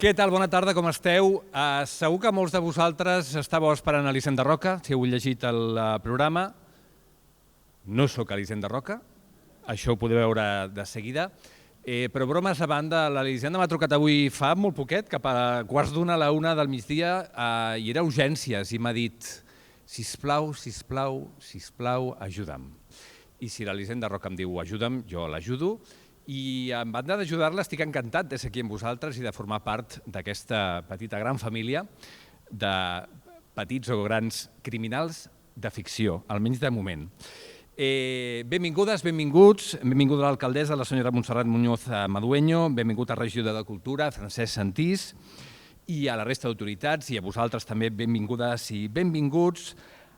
Què tal? Bona tarda, com esteu? Segur que molts de vosaltres estàveu esperant Elisenda Roca, si heu llegit el programa. No sóc Elisenda Roca, això ho podeu veure de seguida. Però bromes a banda, l'Elisenda m'ha trucat avui fa molt poquet, cap a quarts d'una a la una del migdia, i era urgències, i m'ha dit sisplau, sisplau, sisplau, ajuda'm. I si l'Elisenda Roca em diu ajuda'm, jo l'ajudo. I en banda d'ajudar-la estic encantat de ser aquí amb vosaltres i de formar part d'aquesta petita gran família de petits o grans criminals de ficció, almenys de moment. Benvingudes, benvinguts, benvinguda l'alcaldessa, la senyora Montserrat Muñoz Madueño, benvingut al regidor de Cultura, Francesc Santís, i a la resta d'autoritats, i a vosaltres també benvingudes i benvinguts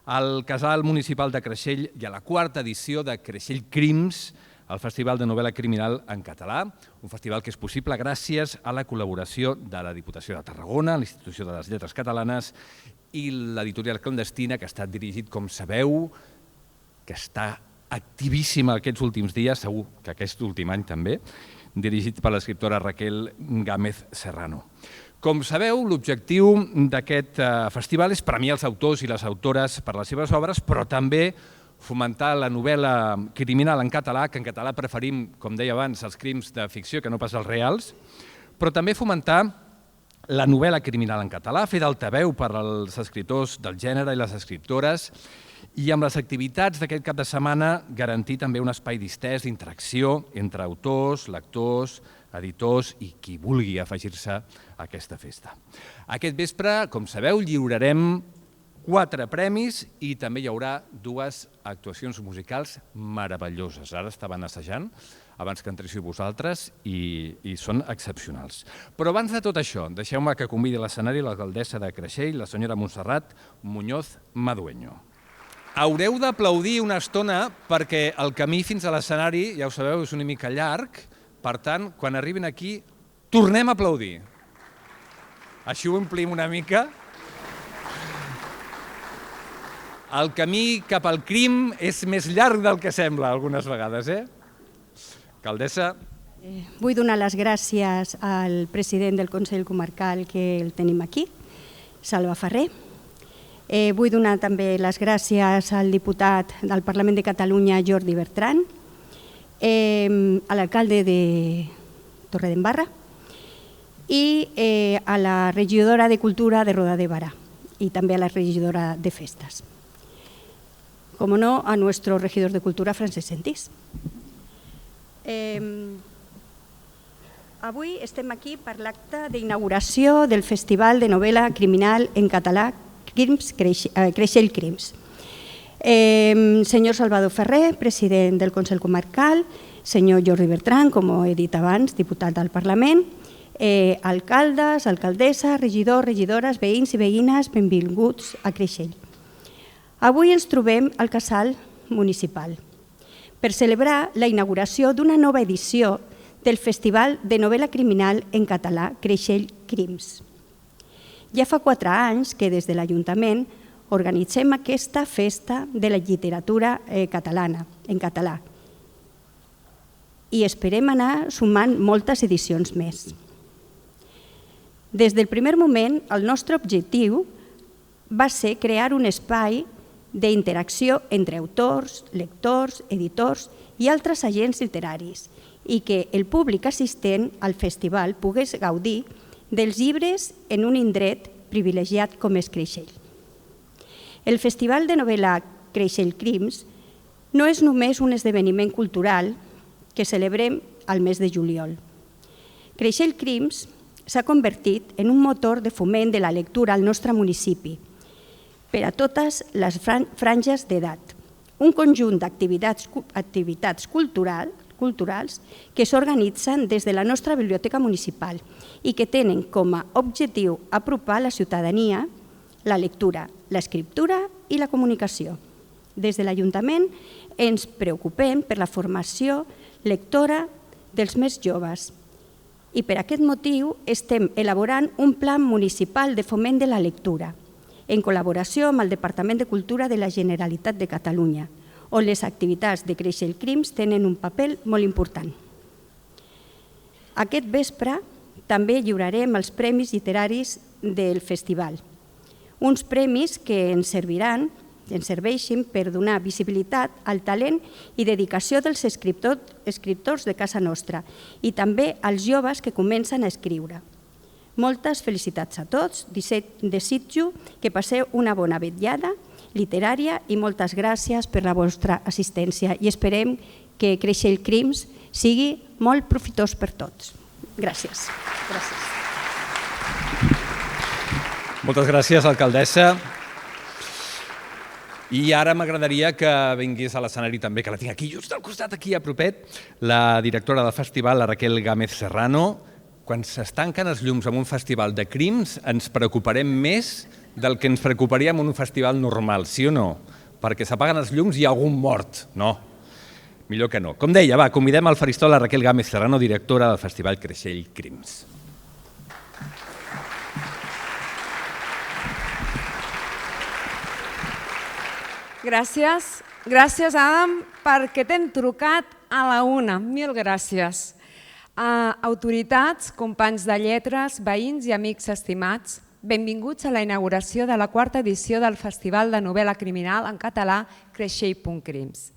al Casal Municipal de Creixell i a la quarta edició de Creixell Crims, el Festival de Novel·la Criminal en català, un festival que és possible gràcies a la col·laboració de la Diputació de Tarragona, l'Institució de les Lletres Catalanes i l'editorial clandestina, que ha estat dirigit, com sabeu, que està activíssima aquests últims dies, segur que aquest últim any també, dirigit per l'escriptora Raquel Gámez Serrano. Com sabeu, l'objectiu d'aquest festival és premiar els autors i les autores per les seves obres, però també fomentar la novel·la criminal en català, que en català preferim, com deia abans, els crims de ficció que no pas els reals, però també fomentar la novel·la criminal en català, fer d'altaveu per als escriptors del gènere i les escriptores, i amb les activitats d'aquest cap de setmana garantir també un espai distès d'interacció entre autors, lectors, editors i qui vulgui afegir-se a aquesta festa. Aquest vespre, com sabeu, lliurarem 4 premis i també hi haurà 2 actuacions musicals meravelloses. Ara estaven assajant abans que entréssiu vosaltres i són excepcionals. Però abans de tot això, deixeu-me que convidi a l'escenari l'alcaldessa de Creixell, la senyora Montserrat Muñoz Madueño. Haureu d'aplaudir una estona perquè el camí fins a l'escenari, ja ho sabeu, és una mica llarg. Per tant, quan arribin aquí, tornem a aplaudir. Així ho omplim una mica. El camí cap al crim és més llarg del que sembla algunes vegades, Alcaldessa. Vull donar les gràcies al president del Consell Comarcal que el tenim aquí, Salva Ferrer. Vull donar també les gràcies al diputat del Parlament de Catalunya, Jordi Bertran, a l'alcalde de Torredembarra i a la regidora de Cultura de Roda de Barà i també a la regidora de Festes. Como no, a nuestro regidor de Cultura, Francesc Santís. Avui estem aquí per l'acte d'inauguració del Festival de Novel·la Criminal en català Creixell Crims. Senyor Salvador Ferrer, president del Consell Comarcal, senyor Jordi Bertran, com he dit abans, diputat del Parlament, alcaldes, alcaldessa, regidors, regidores, veïns i veïnes, benvinguts a Creixell. Avui ens trobem al Casal Municipal per celebrar la inauguració d'una nova edició del Festival de Novel·la Criminal en català Creixell Crims. Ja fa 4 anys que des de l'Ajuntament organitzem aquesta festa de la literatura catalana en català i esperem anar sumant moltes edicions més. Des del primer moment, el nostre objectiu va ser crear un espai d'interacció entre autors, lectors, editors i altres agents literaris i que el públic assistent al festival pogués gaudir dels llibres en un indret privilegiat com és Creixell. El Festival de Novel·la Creixell Crims no és només un esdeveniment cultural que celebrem al mes de juliol. Creixell Crims s'ha convertit en un motor de foment de la lectura al nostre municipi per a totes les franges d'edat. Un conjunt d'activitats culturals que s'organitzen des de la nostra biblioteca municipal i que tenen com a objectiu apropar a la ciutadania la lectura, l'escriptura i la comunicació. Des de l'Ajuntament ens preocupem per la formació lectora dels més joves i per aquest motiu estem elaborant un pla municipal de foment de la lectura en col·laboració amb el Departament de Cultura de la Generalitat de Catalunya, on les activitats de Creixell Crims tenen un paper molt important. Aquest vespre també lliurarem els premis literaris del festival. Uns premis que ens serveixin per donar visibilitat al talent i dedicació dels escriptors de casa nostra i també als joves que comencen a escriure. Moltes felicitats a tots, desitjo que passeu una bona vetllada literària i moltes gràcies per la vostra assistència i esperem que Creixell Crims sigui molt profitós per tots. Gràcies. Moltes gràcies, alcaldessa. I ara m'agradaria que vingués a l'escenari també, que la tinc aquí, just al costat, aquí a propet, la directora del festival, la Raquel Gámez Serrano. Quan s'estanquen els llums en un festival de crims, ens preocuparem més del que ens preocuparíem en un festival normal, sí o no? Perquè s'apaguen els llums i hi ha algun mort. No, millor que no. Com deia, convidem al faristol la Raquel Gámez Serrano, directora del festival Creixell Crims. Gràcies Adam, perquè t'hem trucat a la una. Mil gràcies. Autoritats, companys de lletres, veïns i amics estimats, benvinguts a la inauguració de la 4ª edició del Festival de Novel·la Criminal en català Creixell.Crims.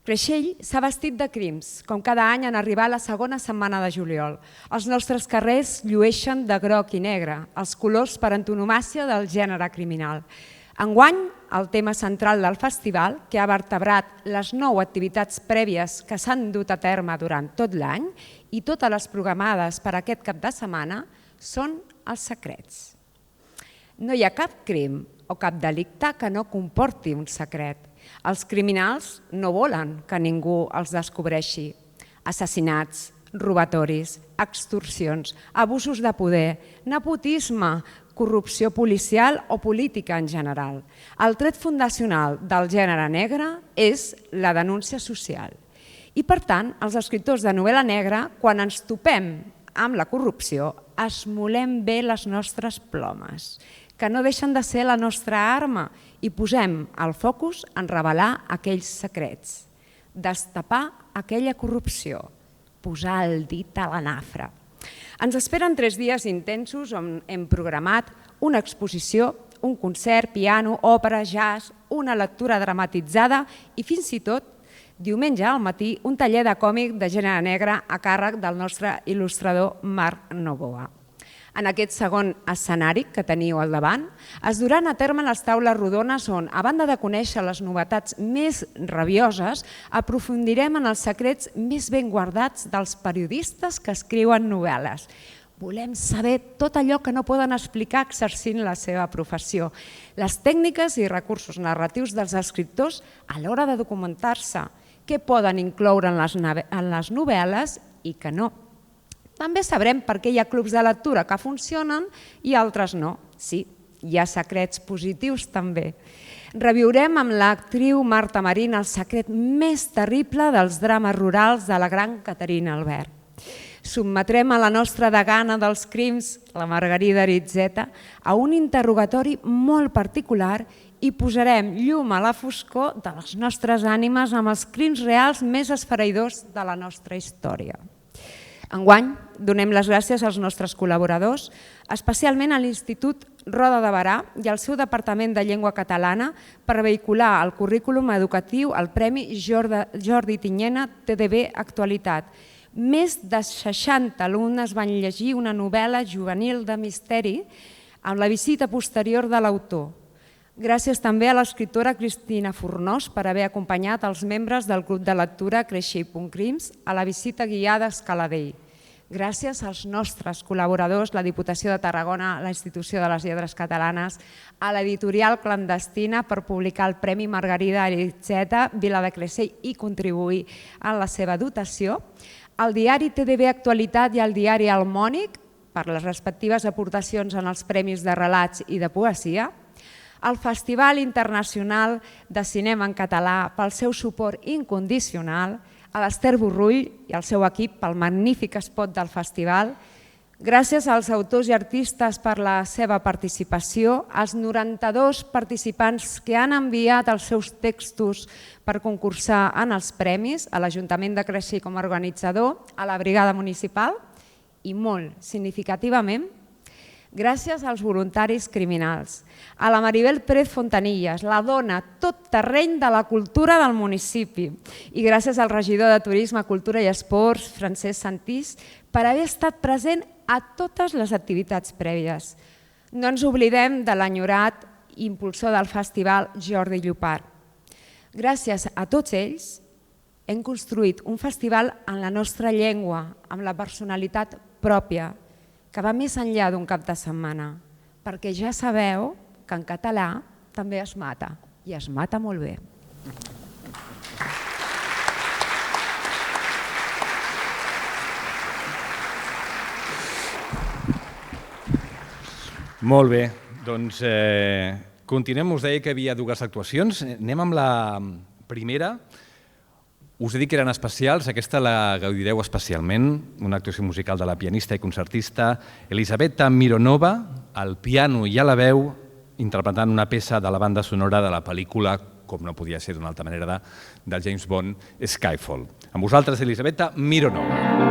Creixell s'ha vestit de crims, com cada any en arribar a la segona setmana de juliol. Els nostres carrers llueixen de groc i negre, els colors per antonomàsia del gènere criminal. Enguany, el tema central del festival, que ha vertebrat les 9 activitats prèvies que s'han dut a terme durant tot l'any i totes les programades per aquest cap de setmana, són els secrets. No hi ha cap crim o cap delicte que no comporti un secret. Els criminals no volen que ningú els descobreixi. Assassinats, robatoris, extorsions, abusos de poder, nepotisme, corrupció policial o política en general. El tret fundacional del gènere negre és la denúncia social. I per tant, els escriptors de novel·la negra, quan ens topem amb la corrupció, esmolem bé les nostres plomes, que no deixen de ser la nostra arma, i posem el focus en revelar aquells secrets, destapar aquella corrupció, posar el dit a la nafra. Ens esperen 3 dies intensos on hem programat una exposició, un concert, piano, òpera, jazz, una lectura dramatitzada i fins i tot, diumenge al matí, un taller de còmic de gènere negre a càrrec del nostre il·lustrador Marc Novoa. En aquest segon escenari que teniu al davant, es duran a terme les taules rodones on, a banda de conèixer les novetats més rabioses, aprofundirem en els secrets més ben guardats dels periodistes que escriuen novel·les. Volem saber tot allò que no poden explicar exercint la seva professió, les tècniques i recursos narratius dels escriptors a l'hora de documentar-se, què poden incloure en les novel·les i què no. També sabrem per què hi ha clubs de lectura que funcionen i altres no. Sí, hi ha secrets positius també. Reviurem amb l'actriu Marta Marín el secret més terrible dels drames rurals de la gran Caterina Albert. Sotmetrem a la nostra degana dels crims, la Margarida Aritzeta, a un interrogatori molt particular i posarem llum a la foscor de les nostres ànimes amb els crims reals més esfereïdors de la nostra història. Enguany, donem les gràcies als nostres col·laboradors, especialment a l'Institut Roda de Berà i al seu Departament de Llengua Catalana per vehicular el currículum educatiu al Premi Jordi Tinyena TDB Actualitat. Més de 60 alumnes van llegir una novel·la juvenil de misteri amb la visita posterior de l'autor. Gràcies també a l'escriptora Cristina Fornós per haver acompanyat els membres del grup de lectura Creixell.Crims a la visita guiada a Escaladell. Gràcies als nostres col·laboradors, la Diputació de Tarragona, la Institució de les Lletres Catalanes, a l'editorial clandestina per publicar el Premi Margarida Aritzeta, Vila de Creixell i contribuir a la seva dotació, al diari TDB Actualitat i al diari El Mònic per les respectives aportacions en els premis de relats i de poesia, al Festival Internacional de Cinema en Català pel seu suport incondicional, a l'Ester Borrull i al seu equip pel magnífic espot del festival, gràcies als autors i artistes per la seva participació, als 92 participants que han enviat els seus textos per concursar en els premis, a l'Ajuntament de Creixell com a organitzador, a la Brigada Municipal i molt significativament, gràcies als voluntaris criminals, a la Maribel Pérez Fontanillas, la dona tot terreny de la cultura del municipi, i gràcies al regidor de Turisme, Cultura i Esports, Francesc Santís, per haver estat present a totes les activitats prèvies. No ens oblidem de l'enyorat impulsor del festival, Jordi Llopart. Gràcies a tots ells hem construït un festival en la nostra llengua, amb la personalitat pròpia, que va més enllà d'un cap de setmana, perquè ja sabeu que en català també es mata, i es mata molt bé. Molt bé, doncs continuem. Us deia que hi havia dues actuacions. Anem amb la primera. Us he dit que eren especials, aquesta la gaudireu especialment, una actuació musical de la pianista i concertista Elisabetta Mironova, al piano i a la veu, interpretant una peça de la banda sonora de la pel·lícula, com no podia ser d'una altra manera, de James Bond, Skyfall. Amb vosaltres, Elisabetta Mironova.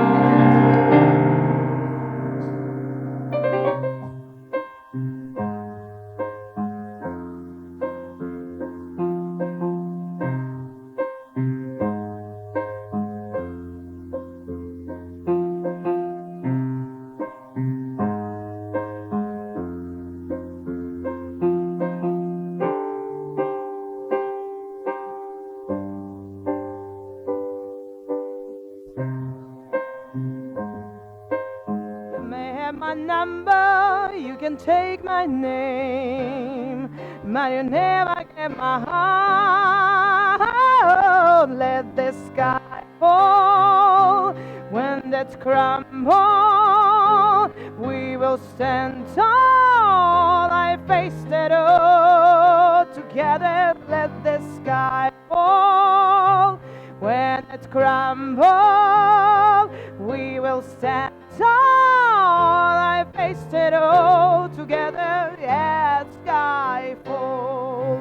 My number, you can take my name, but you never get my heart. Let the sky fall when that's crumble. We will stand tall. I faced it all together. Let the sky fall when it's crumble. We will stand tall. I faced it all together at Skyfall.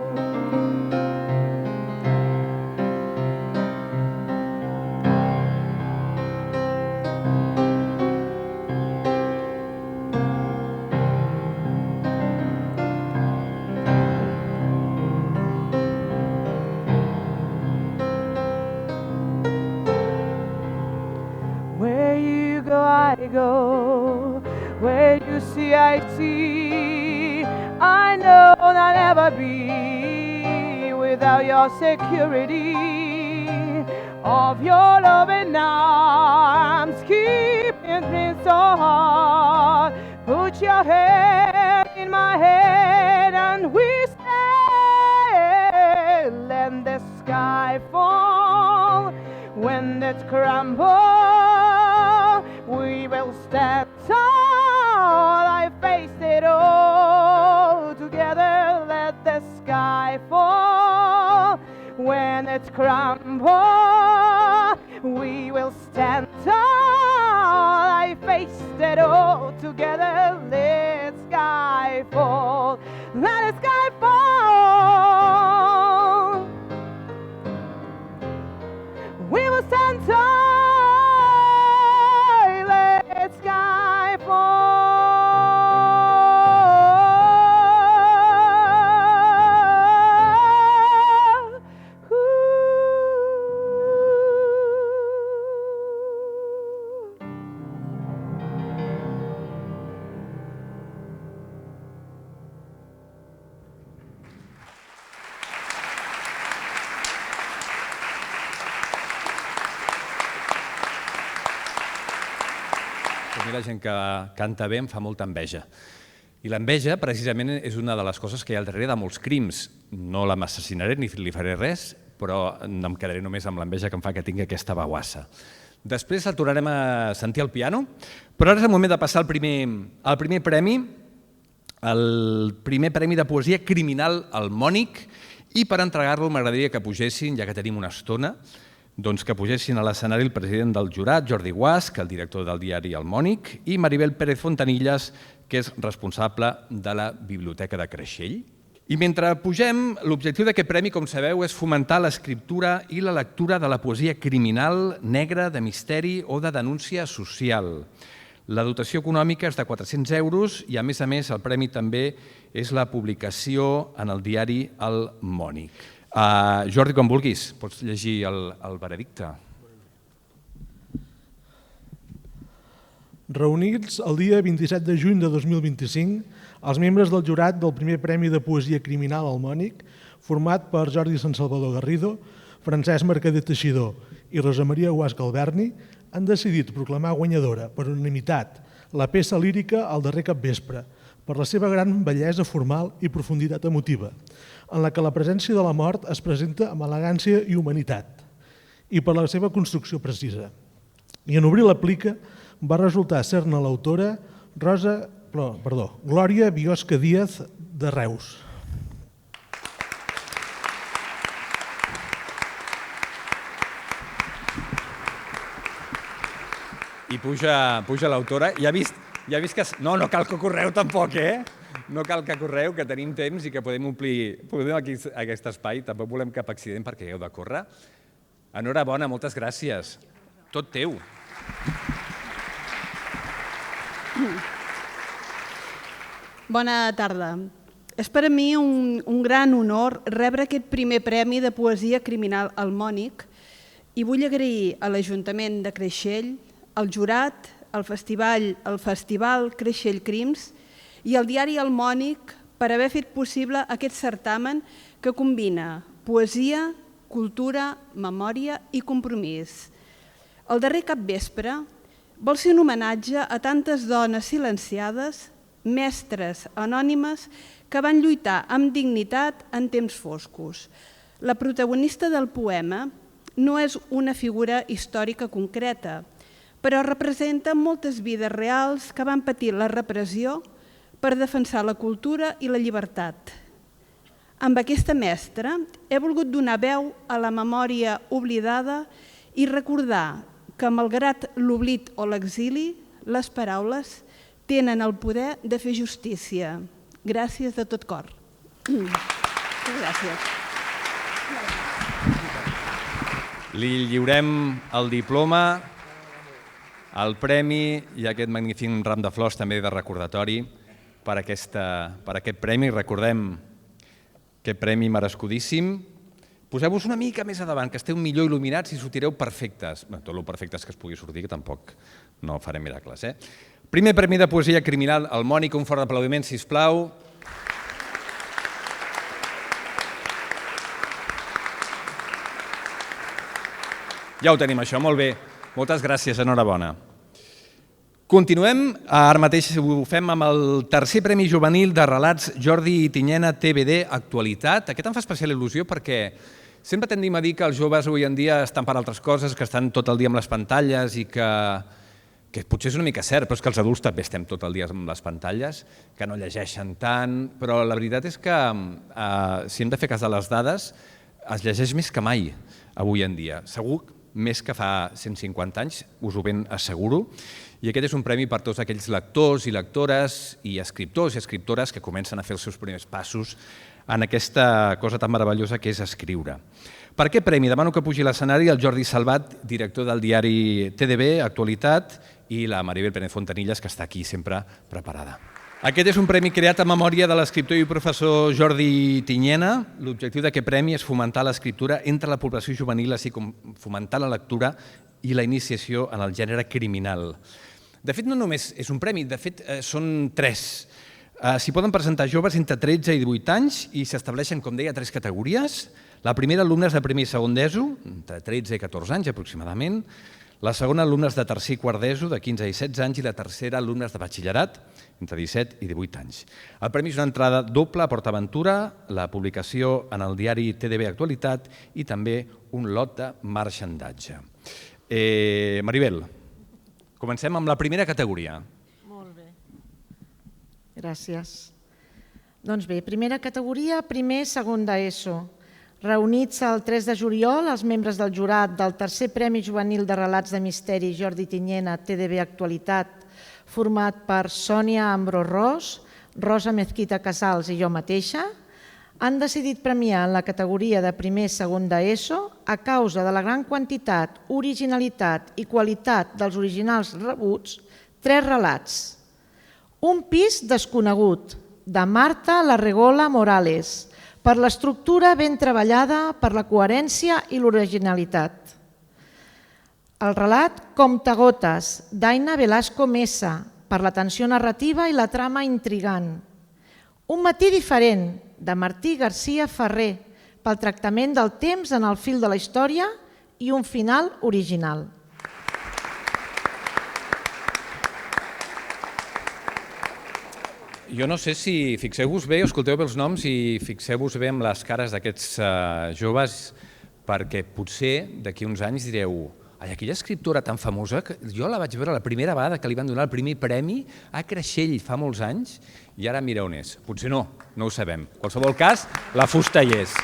Where you go, I go. Where you see, I see. I know I'll never be without your security of your loving arms, keeping me so hard. Put your head in my head and we say, let the sky fall. When it's crumble, we will stand tall. I faced it all together. Let the sky fall. When it's crumble, we will stand tall. I faced it all together. Let the sky fall. Let the sky fall. We will stand tall. Let the sky fall. A mi la gent que canta bé em fa molta enveja. I l'enveja, precisament, és una de les coses que hi ha al darrere de molts crims. No l'assassinaré ni li faré res, però em quedaré només amb l'enveja que em fa que tingui aquesta veuassa. Després el tornarem a sentir al piano, però ara és el moment de passar al primer premi, el primer premi de poesia criminal al Mònic, i per entregar-lo m'agradaria que pugessin, ja que tenim una estona, doncs que pugessin a l'escenari el president del jurat, Jordi Guasch, el director del diari El Mònic, i Maribel Pérez Fontanillas, que és responsable de la Biblioteca de Creixell. I mentre pugem, l'objectiu d'aquest premi, com sabeu, és fomentar l'escriptura i la lectura de la poesia criminal, negra, de misteri o de denúncia social. La dotació econòmica és de 400 euros i, a més, el premi també és la publicació en el diari El Mònic. Jordi, quan vulguis, pots llegir el veredicte. Reunits el dia 27 de juny de 2025, els membres del jurat del primer Premi de Poesia Criminal El Mònic, format per Jordi Sant Salvador Garrido, Francesc Mercader Teixidor i Rosa Maria Guasca Alberni, han decidit proclamar guanyadora per unanimitat la peça lírica El darrer capvespre, per la seva gran bellesa formal i profunditat emotiva, en la que la presència de la mort es presenta amb elegància i humanitat, i per la seva construcció precisa. I en obrir la plica va resultar ser-ne l'autora Glòria Biosca Díaz de Reus. I puja l'autora. Ja ha vist que... No cal que correu tampoc, No cal que correu, que tenim temps i que podem omplir aquest espai. Tampoc volem cap accident perquè hagueu de córrer. Enhorabona, moltes gràcies. Tot teu. Bona tarda. És per a mi un gran honor rebre aquest primer premi de poesia criminal al Mònic i vull agrair a l'Ajuntament de Creixell, al jurat, al Festival Creixell Crims i al diari El Mònic per haver fet possible aquest certamen que combina poesia, cultura, memòria i compromís. El darrer capvespre vol ser un homenatge a tantes dones silenciades, mestres anònimes que van lluitar amb dignitat en temps foscos. La protagonista del poema no és una figura històrica concreta, però representa moltes vides reals que van patir la repressió per defensar la cultura i la llibertat. Amb aquesta mestra he volgut donar veu a la memòria oblidada i recordar que, malgrat l'oblit o l'exili, les paraules tenen el poder de fer justícia. Gràcies de tot cor. Gràcies. Li lliurem el diploma, el premi i aquest magnífic ram de flors també de recordatori per aquest premi. Recordem aquest premi merescudíssim. Poseu-vos una mica més a davant, que esteu millor il·luminats i sortireu perfectes. Tot el perfectes que es pugui sortir, que tampoc no farem miracles. Primer premi de poesia criminal al Mònic, un fort aplaudiment, sisplau. Ja ho tenim, això, molt bé. Moltes gràcies, enhorabona. Continuem, ara mateix ho fem amb el tercer Premi Juvenil de Relats Jordi Tinyena TVD Actualitat. Aquest em fa especial il·lusió perquè sempre tendim a dir que els joves avui en dia estan per altres coses, que estan tot el dia amb les pantalles i que potser és una mica cert, però és que els adults també estem tot el dia amb les pantalles, que no llegeixen tant, però la veritat és que si hem de fer cas de les dades, es llegeix més que mai avui en dia. Segur més que fa 150 anys, us ho ben asseguro, i aquest és un premi per tots aquells lectors i lectores i escriptors i escriptores que comencen a fer els seus primers passos en aquesta cosa tan meravellosa que és escriure. Per aquest premi demano que pugi a l'escenari el Jordi Salvat, director del diari TDB, Actualitat, i la Maribel Pérez Fontanilles, que està aquí sempre preparada. Aquest és un premi creat en memòria de l'escriptor i professor Jordi Tinyena. L'objectiu d'aquest premi és fomentar l'escriptura entre la població juvenil, així com fomentar la lectura i la iniciació en el gènere criminal. De fet, no només és un premi, de fet, són 3. S'hi poden presentar joves entre 13 i 18 anys i s'estableixen, com deia, 3 categories. La primera, alumnes de primer i segon d'ESO, entre 13 i 14 anys aproximadament. La segona, alumnes de tercer i quart d'ESO, de 15 i 16 anys. I la tercera, alumnes de batxillerat, entre 17 i 18 anys. El premi és una entrada doble a PortAventura, la publicació en el diari TDB Actualitat i també un lot de marxandatge. Maribel, comencem amb la primera categoria. Molt bé. Gràcies. Doncs bé, primera categoria, primer, segon d'ESO. Reunits el 3 de juliol, els membres del jurat del tercer Premi Juvenil de Relats de Misteri Jordi Tinyena TDB Actualitat, format per Sònia Ambrós Ros, Rosa Mezquita Casals i jo mateixa, han decidit premiar en la categoria de primer segon d'ESO a causa de la gran quantitat, originalitat i qualitat dels originals rebuts 3 relats. Un pis desconegut, de Marta Larregola Morales, per l'estructura ben treballada, per la coherència i l'originalitat. El relat Comptagotes, d'Aina Velasco Mesa, per la tensió narrativa i la trama intrigant. Un matí diferent, de Martí García Ferrer, pel tractament del temps en el fil de la història i un final original. Jo no sé si fixeu-vos bé, escolteu bé els noms i fixeu-vos bé amb les cares d'aquests joves, perquè potser d'aquí uns anys direu aquella escriptora tan famosa, que jo la vaig veure la primera vegada que li van donar el primer premi a Creixell fa molts anys i ara mira on és. Potser no, no ho sabem. En qualsevol cas, la fusta hi és.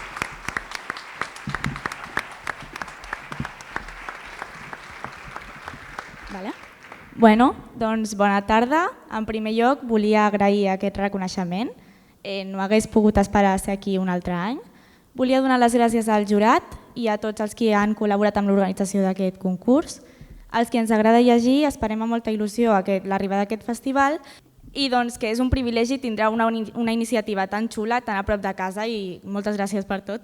Bueno, doncs bona tarda. En primer lloc volia agrair aquest reconeixement. No hagués pogut esperar a ser aquí un altre any. Volia donar les gràcies al jurat i a tots els que han col·laborat amb l'organització d'aquest concurs. Els que ens agrada llegir esperem amb molta il·lusió l'arribada d'aquest festival i doncs que és un privilegi tindrà una iniciativa tan xula, tan a prop de casa i moltes gràcies per tot.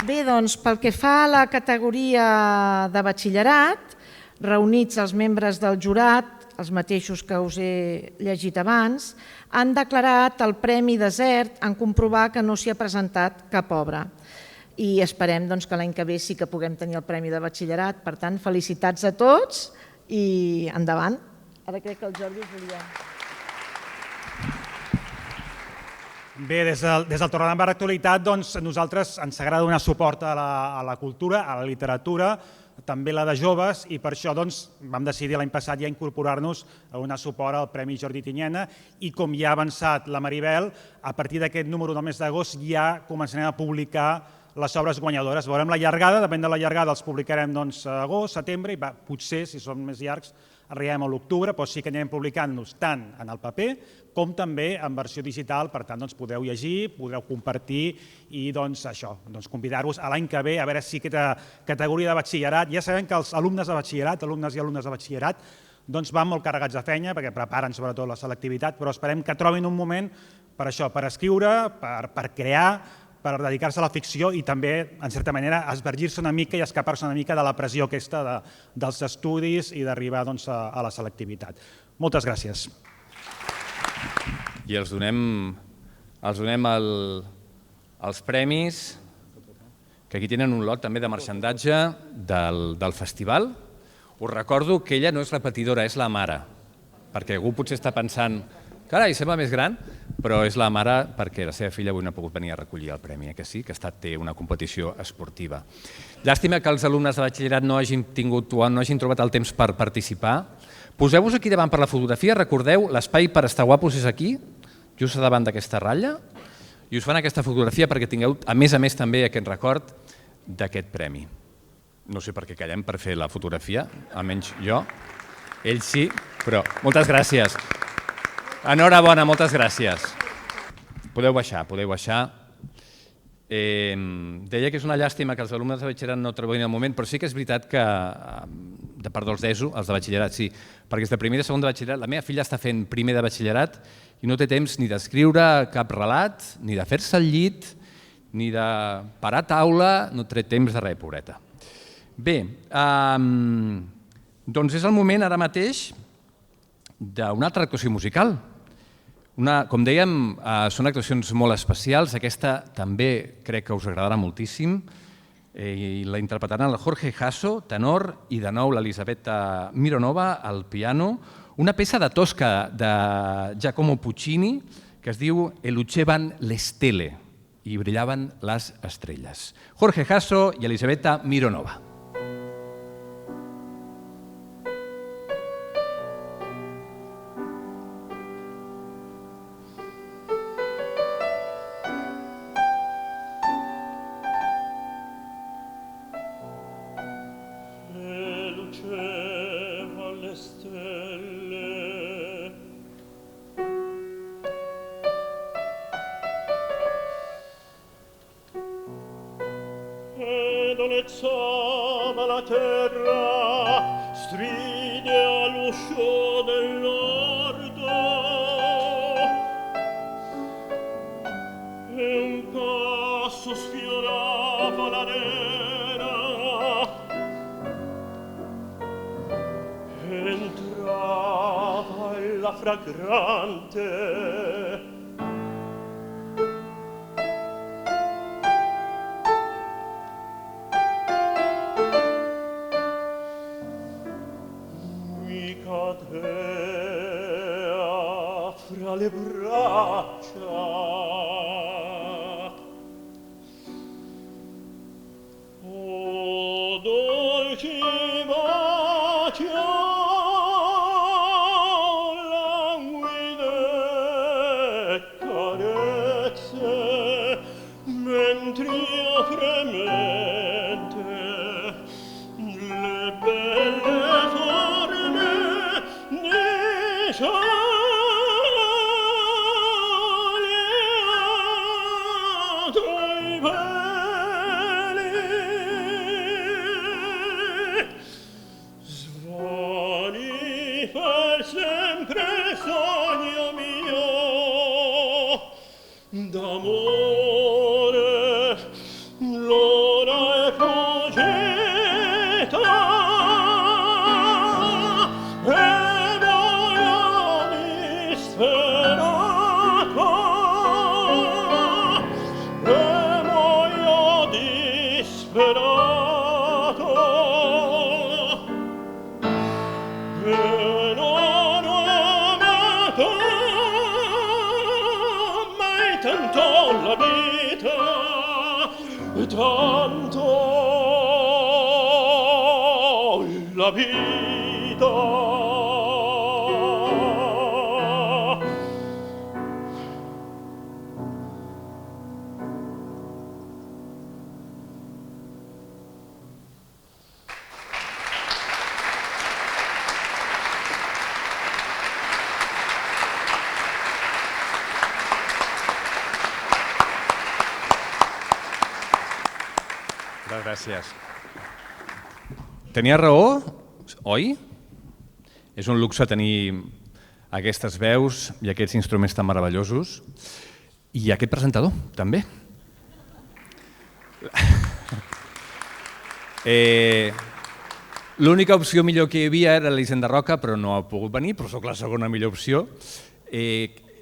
Bé, doncs, pel que fa a la categoria de batxillerat, reunits els membres del jurat, els mateixos que us he llegit abans, han declarat el Premi Desert en comprovar que no s'hi ha presentat cap obra. I esperem que l'any que ve sí que puguem tenir el Premi de Batxillerat. Per tant, felicitats a tots i endavant. Ara crec que el Jordi us volia... Bé, des del Torredembarra Bar Actualitat, nosaltres ens agrada donar suport a la cultura, a la literatura, també la de joves, i per això vam decidir l'any passat ja incorporar-nos a donar suport al Premi Jordi Tinyena i com ja ha avançat la Maribel, a partir d'aquest número del mes d'agost ja començarem a publicar les obres guanyadores. Veurem la llargada, depèn de la llargada els publicarem a agost, setembre, i potser, si són més llargs, arribem a l'octubre, però sí que anirem publicant-nos tant en el paper com també en versió digital, per tant podeu llegir, podeu compartir i convidar-vos a l'any que ve a veure si aquesta categoria de batxillerat, ja sabem que els alumnes de batxillerat, alumnes i alumnes de batxillerat, van molt carregats de feina perquè preparen sobretot la selectivitat, però esperem que trobin un moment per això, per escriure, per crear, per dedicar-se a la ficció i també, en certa manera, esvergir-se una mica i escapar-se una mica de la pressió aquesta dels estudis i d'arribar a la selectivitat. Moltes gràcies. I els donem els premis, que aquí tenen un lot també de marxandatge del festival. Us recordo que ella no és repetidora, és la mare, perquè algú potser està pensant carai, sembla més gran, però és la mare perquè la seva filla avui no ha pogut venir a recollir el premi, que sí, que té una competició esportiva. Llàstima que els alumnes de batxillerat no hagin tingut o no hagin trobat el temps per participar. Poseu-vos aquí davant per la fotografia, recordeu, l'espai per estar guapos és aquí, just davant d'aquesta ratlla, i us fan aquesta fotografia perquè tingueu, a més també, aquest record d'aquest premi. No sé per què callem per fer la fotografia, almenys jo. Ells sí, però moltes gràcies. Enhorabona, moltes gràcies. Podeu baixar. Deia que és una llàstima que els alumnes de batxillerat no trobin el moment, però sí que és veritat que, perdó, els d'ESO, els de batxillerat, sí, perquè és de primer i de segon de batxillerat. La meva filla està fent primer de batxillerat i no té temps ni d'escriure cap relat, ni de fer-se el llit, ni de parar taula, no té temps de res, pobreta. Bé, doncs és el moment ara mateix d'una altra actuació musical. Com dèiem, són actuacions molt especials. Aquesta també crec que us agradarà moltíssim. La interpretaran el Jorge Jasso, tenor, i de nou l'Elisabetta Mironova, al piano. Una peça de Tosca de Giacomo Puccini que es diu E lucevano le stelle, i brillaven les estrelles. Jorge Jasso i Elisabetta Mironova. Dolezza la terra stride all'uscio dell'orto e un passo sfiorava l'arena. Entrava la fragrante fra le braccia. Oh, dolci baci, languide carezze, mentre io fremente le belle forme di d'amore, l'ora è fuggita e voglio disperato, e voglio disperato, e non ho amato tanto la vita, tanto la vita. Gràcies. Tenia raó, oi? És un luxe tenir aquestes veus i aquests instruments tan meravellosos. I aquest presentador, també. L'única opció millor que hi havia era l'Elisenda Roca, però no ha pogut venir, però soc la segona millor opció.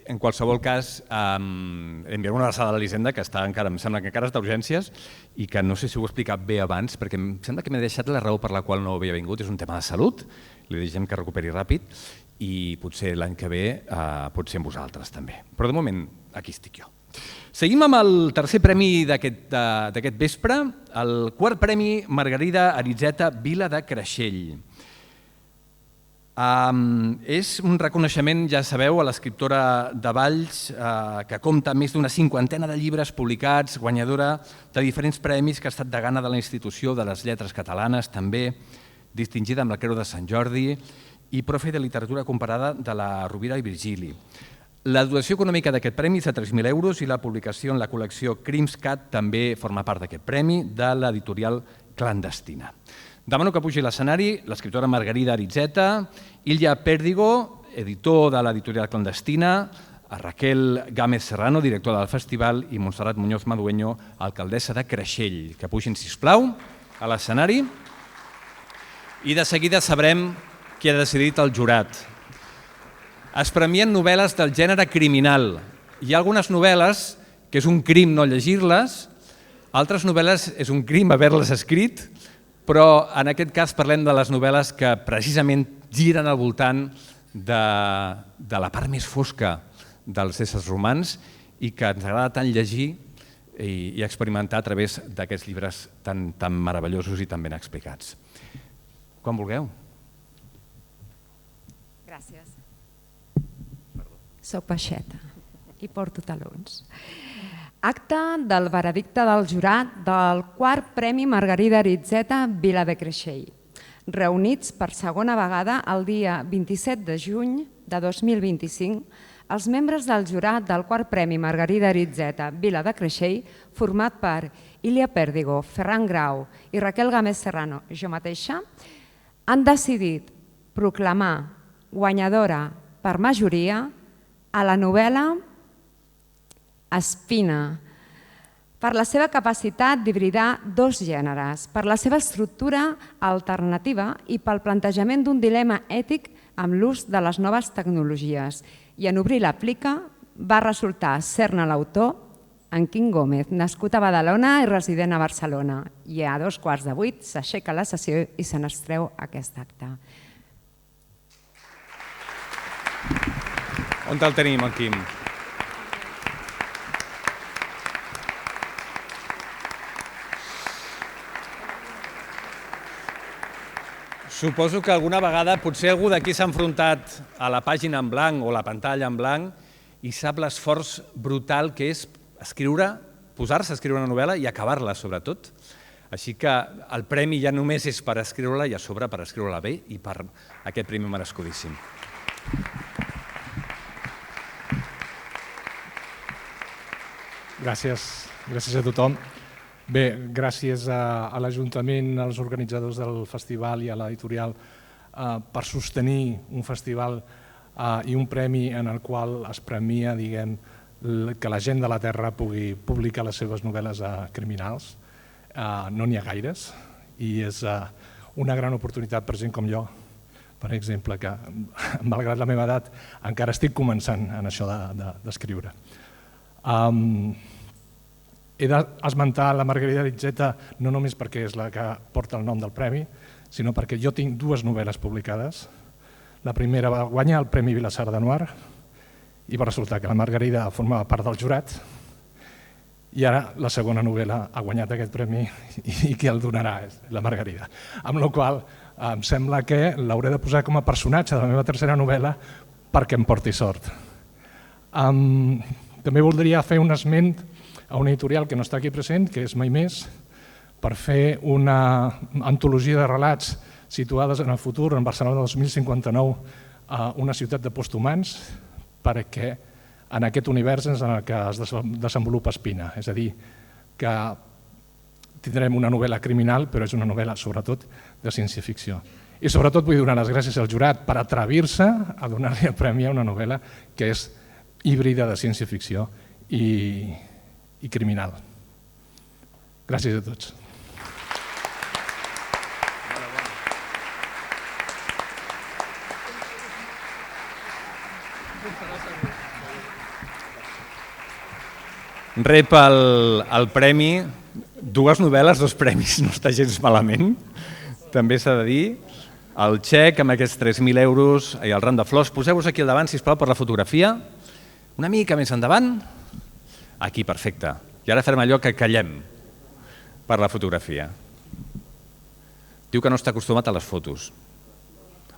En qualsevol cas, enviaré una abraçada a l'Elisenda, que em sembla que encara està d'urgències i que no sé si ho he explicat bé abans, perquè em sembla que m'he deixat la raó per la qual no havia vingut. És un tema de salut, li deixem que recuperi ràpid i potser l'any que ve pot ser amb vosaltres també. Però de moment aquí estic jo. Seguim amb el tercer premi d'aquest vespre, el quart premi Margarida Aritzeta Vila de Creixell. És un reconeixement, ja sabeu, a l'escriptora de Valls, que compta amb més d'una cinquantena de llibres publicats, guanyadora de diferents premis, que ha estat degana de la Institució de les Lletres Catalanes, també distingida amb la Creu de Sant Jordi i profe de literatura comparada de la Rovira i Virgili. La dotació econòmica d'aquest premi és de 3.000 euros i la publicació en la col·lecció Crimscat també forma part d'aquest premi de l'editorial Clandestina. Demano que pugi a l'escenari l'escriptora Margarida Aritzeta, Ilya Pèrdigo, editor de l'editorial Clandestina, a Raquel Gámez Serrano, directora del festival, i Montserrat Muñoz Madueño, alcaldessa de Creixell. Que pugin, sisplau, a l'escenari. I de seguida sabrem qui ha decidit el jurat. Es premien novel·les del gènere criminal. Hi ha algunes novel·les que és un crim no llegir-les, altres novel·les és un crim haver-les escrit, però en aquest cas parlem de les novel·les que precisament giren al voltant de la part més fosca dels éssers humans i que ens agrada tant llegir i experimentar a través d'aquests llibres tan meravellosos i tan ben explicats. Quan vulgueu. Gràcies. Soc peixeta i porto talons. Acte del veredicte del jurat del quart Premi Margarida Aritzeta Vila de Creixell, reunits per segona vegada el dia 27 de juny de 2025 els membres del jurat del quart Premi Margarida Aritzeta Vila de Creixell, format per Ilia Pérdigo, Ferran Grau i Raquel Gámez Serrano, jo mateixa, han decidit proclamar guanyadora per majoria a la novel·la Espina, per la seva capacitat d'hibridar dos gèneres, per la seva estructura alternativa i pel plantejament d'un dilema ètic amb l'ús de les noves tecnologies. I en obrir la plica va resultar ser-ne l'autor en Quim Gómez, nascut a Badalona i resident a Barcelona. I a 7:15 s'aixeca la sessió i se n'extreu aquest acte. On el tenim, en Quim? Suposo que alguna vegada potser algú d'aquí s'ha enfrontat a la pàgina en blanc o la pantalla en blanc i sap l'esforç brutal que és escriure, posar-se a escriure una novel·la i acabar-la, sobretot. Així que el premi ja només és per escriure-la i a sobre per escriure-la bé i per aquest premi merescudíssim. Gràcies a tothom. Bé, gràcies a l'Ajuntament, als organitzadors del festival i a l'editorial per sostenir un festival i un premi en el qual es premia, diguem, que la gent de la Terra pugui publicar les seves novel·les criminals. No n'hi ha gaires i és una gran oportunitat per gent com jo, per exemple, que malgrat la meva edat encara estic començant en això d'escriure. He d'esmentar la Margarida Aritzeta no només perquè és la que porta el nom del premi, sinó perquè jo tinc dues novel·les publicades. La primera va guanyar el Premi Vilassar de Noir i va resultar que la Margarida formava part del jurat i ara la segona novel·la ha guanyat aquest premi i qui el donarà és la Margarida. Amb la qual cosa em sembla que l'hauré de posar com a personatge de la meva tercera novel·la perquè em porti sort. També voldria fer un esment a una editorial que no està aquí present, que és Mai Més, per fer una antologia de relats situades en el futur, en Barcelona 2059, a una ciutat de posthumans, perquè en aquest univers en el que es desenvolupa Espina. És a dir, que tindrem una novel·la criminal, però és una novel·la sobretot de ciència-ficció. I sobretot vull donar les gràcies al jurat per atrevir-se a donar-li el premi a una novel·la que és híbrida de ciència-ficció i criminal. Gràcies a tots. Rep el premi, dues novel·les, dos premis, no està gens malament, també s'ha de dir. El xec amb aquests 3.000 euros i el ram de flors. Poseu-vos aquí al davant, sisplau, per la fotografia. Una mica més endavant. Aquí, perfecte. I ara farem allò que callem per la fotografia. Diu que no està acostumat a les fotos.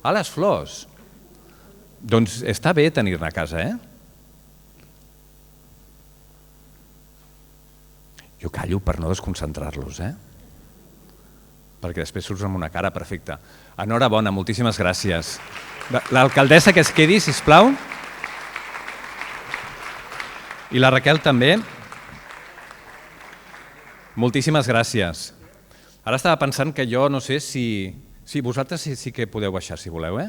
A les flors. Doncs està bé tenir-ne a casa, eh? Jo callo per no desconcentrar-los, eh? Perquè després surts amb una cara perfecta. Enhorabona, moltíssimes gràcies. L'alcaldessa que es quedi, sisplau. I la Raquel també. Moltíssimes gràcies. Ara estava pensant que jo no sé si vosaltres sí que podeu baixar, si voleu, eh?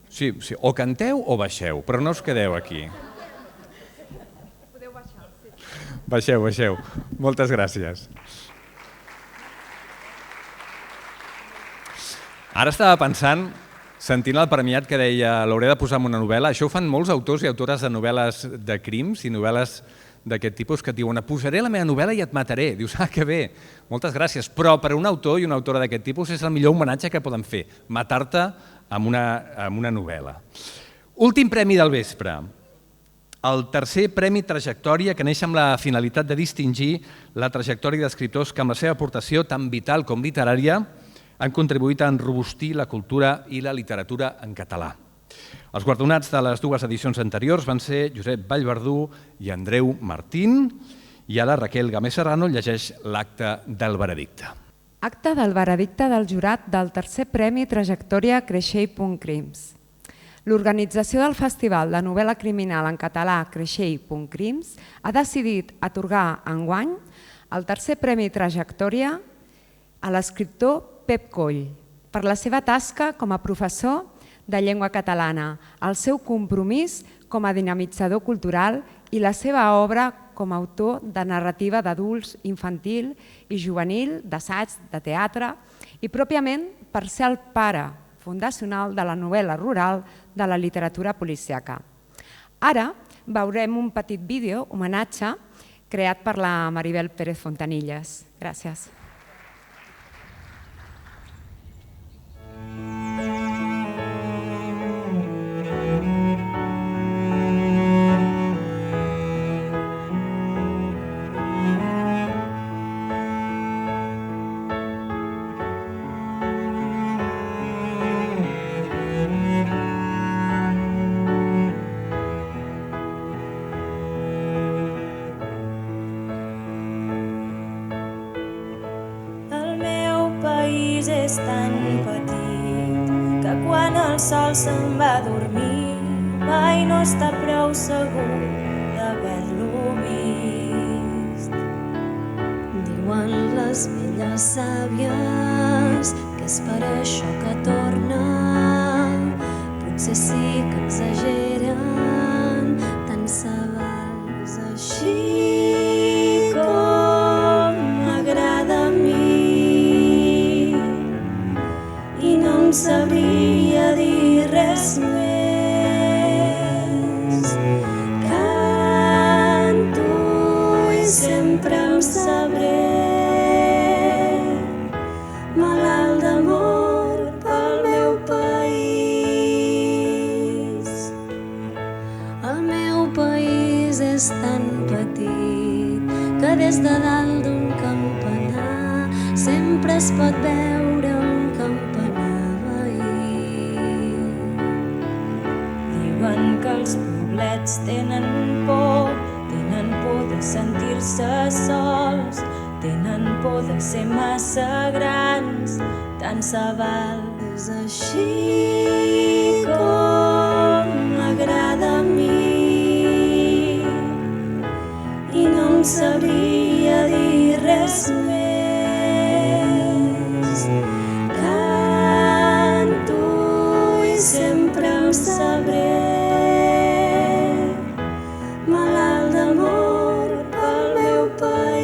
Sí, o canteu o baixeu, però no us quedeu aquí. Podeu baixar, sí. Baixeu. Moltes gràcies. Ara estava pensant, sentint el premiat que deia l'hauré de posar en una novel·la, això ho fan molts autors i autores de novel·les de crims i novel·les d'aquest tipus que et diuen posaré la meva novel·la i et mataré. Dius, que bé, moltes gràcies. Però per a un autor i una autora d'aquest tipus és el millor homenatge que poden fer, matar-te amb una novel·la. Últim premi del vespre. El tercer premi Trajectòria, que neix amb la finalitat de distingir la trajectòria d'escriptors que amb la seva aportació tan vital com literària han contribuït a enrobustir la cultura i la literatura en català. Els guardonats de les dues edicions anteriors van ser Josep Vallverdú i Andreu Martín, i ara Raquel Gámez Serrano llegeix l'acte del veredicte. Acte del veredicte del jurat del tercer premi Trajectòria Creixell.Crims. L'organització del Festival de Novel·la Criminal en català Creixell.crims ha decidit atorgar enguany el tercer Premi Trajectòria a l'escriptor Pep Coll per la seva tasca com a professor de llengua catalana, el seu compromís com a dinamitzador cultural i la seva obra com a autor de narrativa d'adults, infantil i juvenil, d'assaig, de teatre i pròpiament per ser el pare fundacional de la novel·la rural de la literatura policíaca. Ara veurem un petit vídeo, homenatge, creat per la Maribel Pérez Fontanilles. Gràcies. És tan petit que quan el sol se'n va a dormir mai no està prou segur d'haver-lo vist. Diuen les velles sàvies que és per això que torna, potser sí que exageren, tant se vals així com m'agrada a mi. No sabria dir res més. Canto i sempre em sabré malalt d'amor pel meu país. El meu país és tan petit que des de dalt d'un campanar sempre es pot veure un campanar. Que els poblets tenen por de sentir-se sols, tenen por de ser massa grans, tant se val. És així com m'agrada a mi i no em sabria dir res més. Canto i sempre em sabré malalt d'amor pel meu país.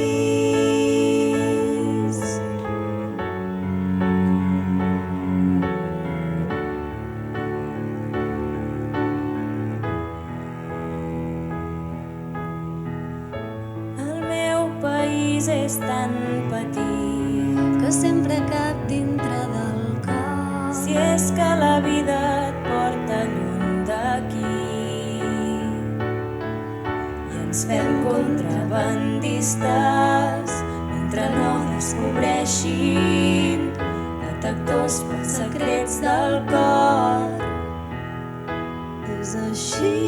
El meu país és tan petit que sempre cap dintre del cor. Si és que la vida et porta lluny d'aquí, ens fem contrabandistes mentre no descobreixin detectors pels secrets del cor. És així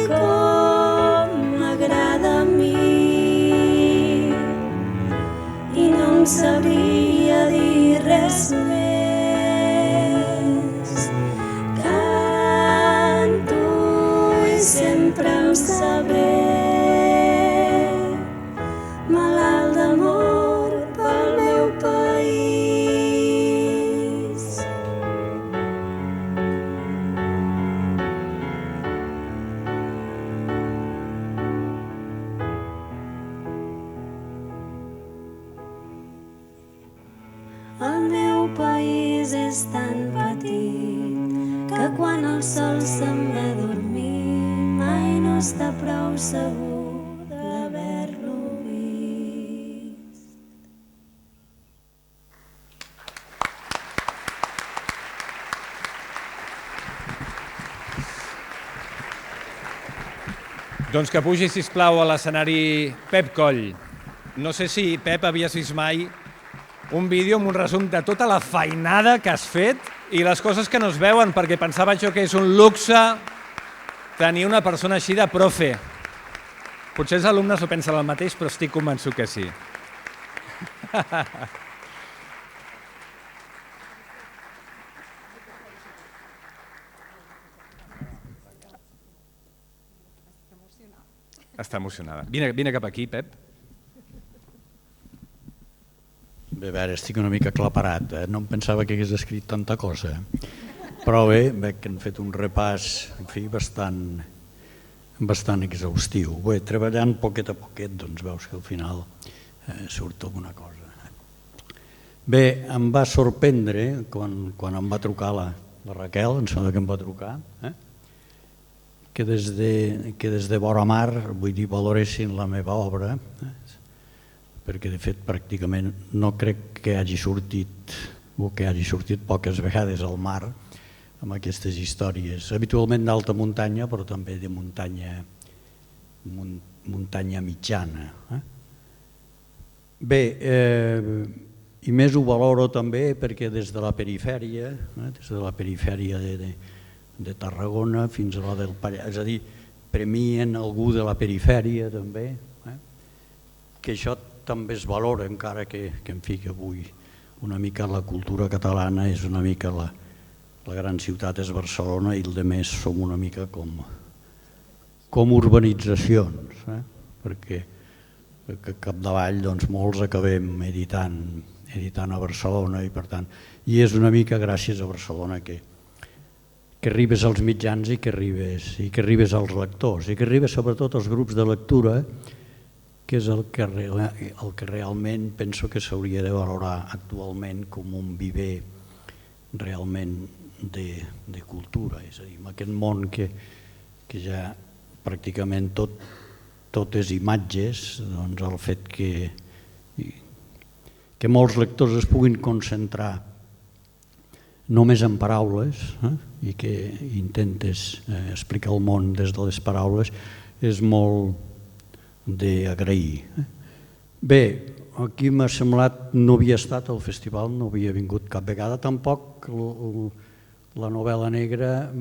com m'agrada a mi i no em sabria dir res més. Canto i sempre em sabré malalt d'amor pel meu país. El meu país és tan petit que quan el sol se'n va a dormir mai no està prou segur d'haver-lo vist. Doncs que pugi, sisplau, a l'escenari Pep Coll. No sé si, Pep, havies vist mai un vídeo amb un resum de tota la feinada que has fet i les coses que no es veuen, perquè pensava jo que és un luxe tenir una persona així de profe. Potser els alumnes no pensen el mateix, però estic convençut que sí. Està emocionada. Vine cap aquí, Pep. Bé, a veure, estic una mica aclaparat, no em pensava que hagués escrit tanta cosa, però bé, veig que han fet un repàs, en fi, bastant exhaustiu. Bé, treballant poquet a poquet, doncs veus que al final surt alguna cosa. Bé, em va sorprendre quan em va trucar la Raquel, em sembla que em va trucar, que des de vora mar, vull dir, valoressin la meva obra, perquè de fet pràcticament no crec que hagi sortit o que hagi sortit poques vegades al mar amb aquestes històries, habitualment d'alta muntanya però també de muntanya mitjana. Bé, i més ho valoro també perquè des de la perifèria de Tarragona fins a la del Pallars, és a dir, premien algú de la perifèria també, que això també es valora, encara que en fi que avui una mica la cultura catalana és una mica la gran ciutat és Barcelona i el de més som una mica com urbanitzacions, perquè capdavall doncs molts acabem editant a Barcelona i per tant, i és una mica gràcies a Barcelona que arribes als mitjans i que arribes als lectors i que arribes sobretot als grups de lectura, que és el que realment penso que s'hauria de valorar actualment com un viver realment de cultura, és a dir, en aquest món que ja pràcticament tot és imatges, doncs el fet que molts lectors es puguin concentrar només en paraules i que intentes explicar el món des de les paraules és molt d'agrair. Bé, aquí m'ha semblat, no havia estat al festival, no havia vingut cap vegada, tampoc la novel·la negra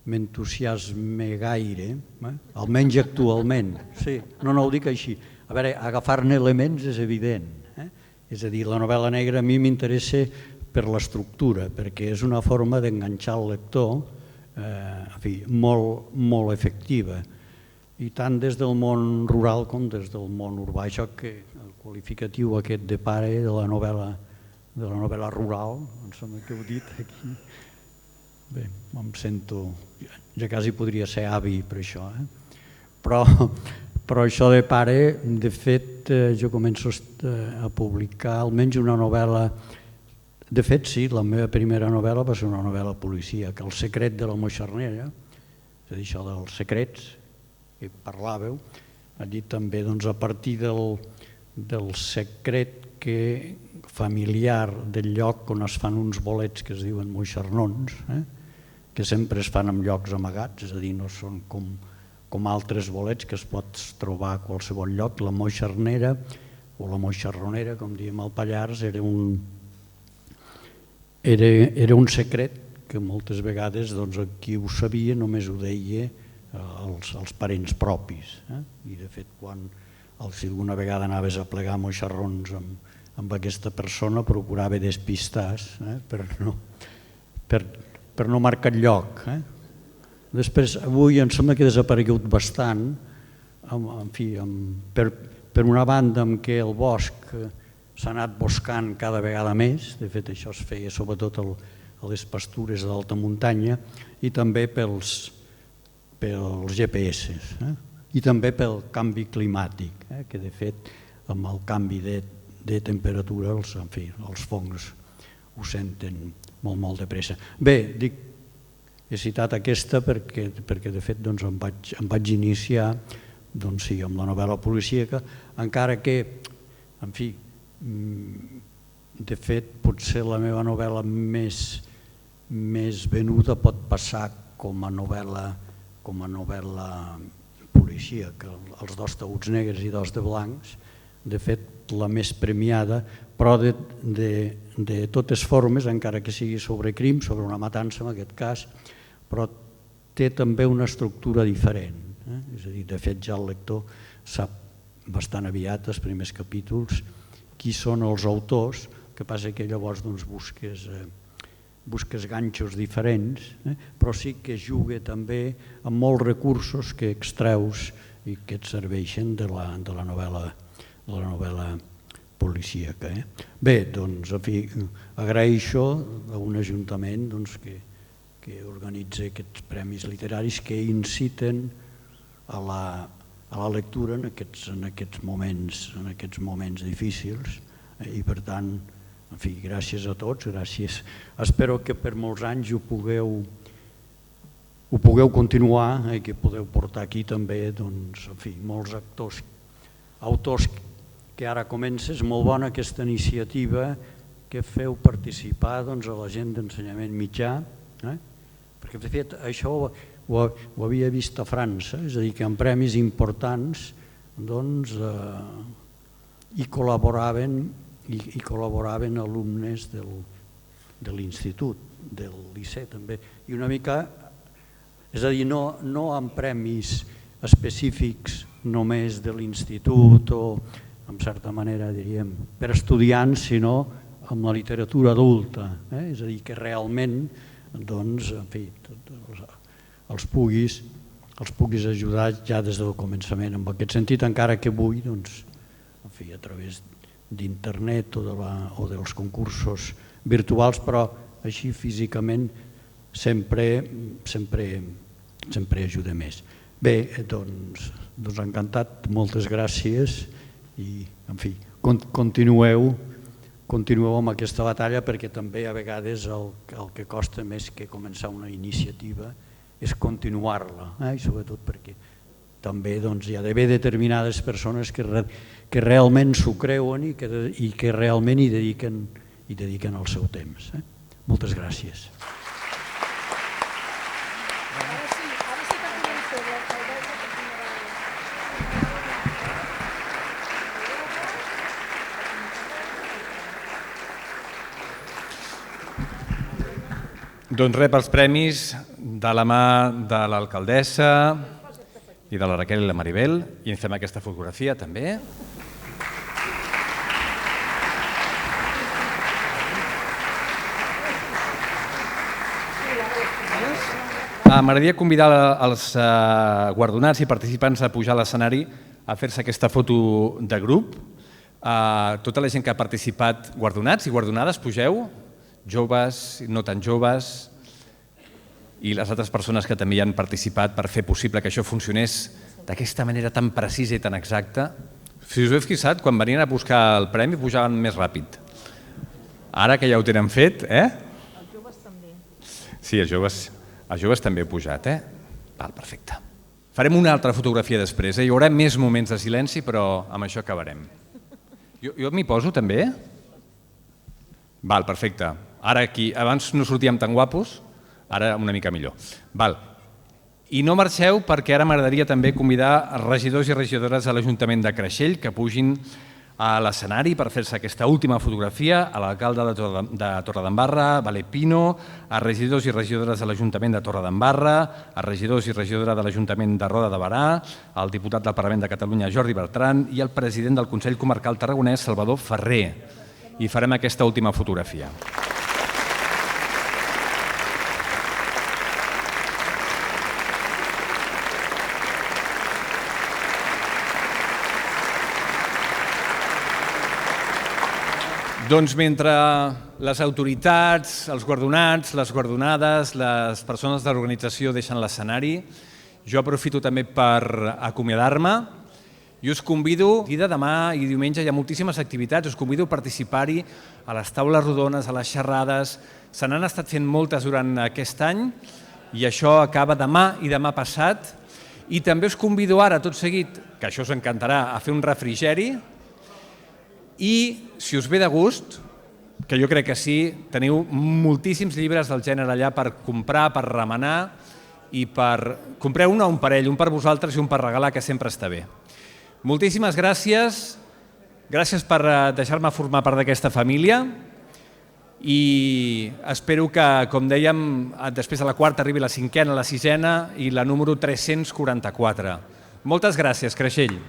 m'entusiasma gaire, almenys actualment. Sí, no ho dic així. A veure, agafar-ne elements és evident. És a dir, la novel·la negra a mi m'interessa per l'estructura, perquè és una forma d'enganxar el lector molt efectiva. I tant des del món rural com des del món urbà. Això que el qualificatiu aquest de pare de la novel·la rural, em sembla que heu dit aquí, bé, em sento, ja quasi podria ser avi per això, però això de pare, de fet, jo començo a publicar almenys una novel·la, de fet sí, la meva primera novel·la va ser una novel·la policíaca, El secret de la moixernera, és a dir, això dels secrets, que parlàveu, ha dit també a partir del secret familiar del lloc on es fan uns bolets que es diuen moixernons, que sempre es fan en llocs amagats, és a dir, no són com altres bolets que es pots trobar a qualsevol lloc. La moixernera o la moixerronera, com diem al Pallars, era un secret que moltes vegades qui ho sabia només ho deia als parents propis. I de fet, si alguna vegada anaves a plegar moixerrons amb aquesta persona, procurava despistar per no marcar el lloc. Després, avui em sembla que ha desaparegut bastant, per una banda en què el bosc s'ha anat boscant cada vegada més, de fet això es feia sobretot a les pastures d'alta muntanya, i també pels GPS i també pel canvi climàtic, que de fet amb el canvi de temperatura els fongs ho senten molt de pressa. Bé, he citat aquesta perquè de fet em vaig iniciar amb la novel·la policíaca, encara que, en fi, de fet potser la meva novel·la més venuda pot passar com a novel·la policíaca, Els dos taüts negres i dos de blancs, de fet la més premiada, però de totes formes, encara que sigui sobre crim, sobre una matança en aquest cas, però té també una estructura diferent. És a dir, de fet ja el lector sap bastant aviat, els primers capítols, qui són els autors, el que passa que llavors busques ganxos diferents, però sí que juga també amb molts recursos que extreus i que et serveixen de la novel·la policíaca. Bé, doncs, en fi, agraeixo a un ajuntament que organitza aquests premis literaris que inciten a la lectura en aquests moments difícils i, per tant, en fi, gràcies a tots, gràcies. Espero que per molts anys ho pugueu continuar i que podeu portar aquí també, doncs, en fi, molts autors que ara comença. És molt bona aquesta iniciativa que feu participar a la gent d'ensenyament mitjà, perquè de fet això ho havia vist a França, és a dir, que en premis importants hi col·laboraven alumnes de l'institut, del liceu també, i una mica, és a dir, no en premis específics només de l'institut o, en certa manera, diríem, per estudiants, sinó amb la literatura adulta, és a dir, que realment, doncs, en fi, els puguis ajudar ja des del començament en aquest sentit, encara que avui, doncs, en fi, a través d'internet o dels concursos virtuals, però així físicament sempre ajuda més. Bé, doncs encantat, moltes gràcies i, en fi, continueu amb aquesta batalla, perquè també a vegades el que costa més que començar una iniciativa és continuar-la, i sobretot perquè també hi ha d'haver determinades persones que realment s'ho creuen i que realment hi dediquen el seu temps. Moltes gràcies. Doncs rep els premis de la mà de l'alcaldessa i de la Raquel i la Maribel, i ens fem aquesta fotografia també. M'agradaria convidar els guardonats i participants a pujar a l'escenari a fer-se aquesta foto de grup. Tota la gent que ha participat, guardonats i guardonades, pugeu, joves, no tan joves, i les altres persones que també hi han participat per fer possible que això funcionés d'aquesta manera tan precisa i tan exacta. Si us heu fixat, quan venien a buscar el premi pujaven més ràpid. Ara que ja ho tenen fet, Els joves també. Sí, els joves també heu pujat, Val, perfecte. Farem una altra fotografia després, Hi haurà més moments de silenci, però amb això acabarem. Jo m'hi poso també? Val, perfecte. Ara aquí, abans no sortíem tan guapos, ara una mica millor. Val. I no marxeu, perquè ara m'agradaria també convidar regidors i regidores de l'Ajuntament de Creixell que pugin a l'escenari per fer-se aquesta última fotografia, a l'alcalde de Torredembarra, Valer Pino, a regidors i regidores de l'Ajuntament de Torredembarra, a regidors i regidora de l'Ajuntament de Roda de Berà, al diputat del Parlament de Catalunya, Jordi Bertran, i al president del Consell Comarcal Tarragonès, Salvador Ferrer. I farem aquesta última fotografia. Doncs mentre les autoritats, els guardonats, les guardonades, les persones de l'organització deixen l'escenari, jo aprofito també per acomiadar-me i us convido, demà i diumenge hi ha moltíssimes activitats, us convido a participar-hi a les taules rodones, a les xerrades, se n'han estat fent moltes durant aquest any i això acaba demà i demà passat, i també us convido ara, tot seguit, que això us encantarà, a fer un refrigeri. I, si us ve de gust, que jo crec que sí, teniu moltíssims llibres del gènere allà per comprar, per remenar, i compreu un o un parell, un per vosaltres i un per regalar, que sempre està bé. Moltíssimes gràcies, gràcies per deixar-me formar part d'aquesta família, i espero que, com dèiem, després de la quarta arribi la cinquena, la sisena i la número 344. Moltes gràcies, Creixell.